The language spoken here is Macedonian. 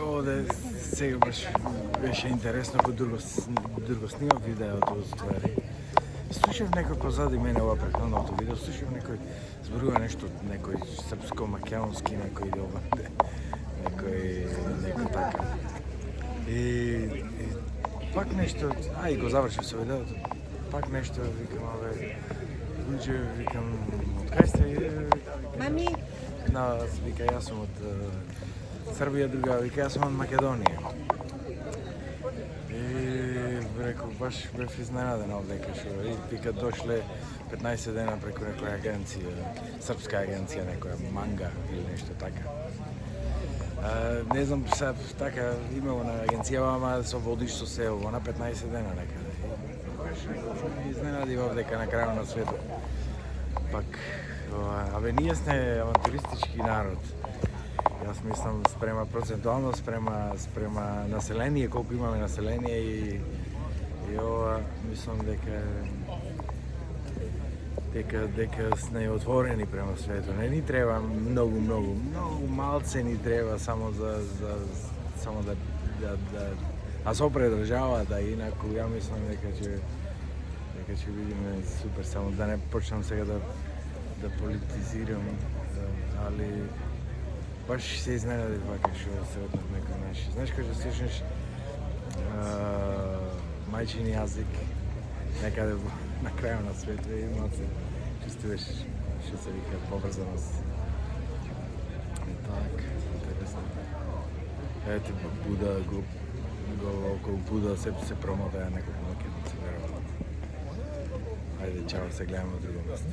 Овде сега баш беше интересно, ако друго снимав видеото ствари. Слушав некој позади мене ова претходното видео, слушав некој зборува нешто, некој српско-македонски, некој иде овде, некој така. И пак нешто, и го завршив со видеото, пак нешто, викам, луѓе, викам, од кај сте? Мами? Вика, јас сум од Србија, друга, вика, јас сум од Македонија. И реков, баш бев изненаден овдека што и вика дошле 15 дена преку некоја агенција, српска агенција, некоја манга или нешто така. Не знам, така имало на агенција, ама со водиш со село на 15 дена некаде. Баш изненади овдека на крајот на светот. Пак, ние сме авантуристички народ. Јас мислам спрема процентуално, спрема население, колку имаме население и ова мислам дека сме отворени према светот. Не ни треба многу малце ни треба само да се предржаваат, а инаку ја мислам дека ќе видиме супер, само да не почнам сега да политизирам, али баш се изненадив вака што се од некој наш. Знаеш кога ќе слушнеш мајчин јазик некаде на крајот на светот и малце чувствуваш што се вика поврзаност. Так, интересно. Ете Буда го околу Буда се промотаја некој македонци веројатно. Ајде, чао, се гледаме на друго место.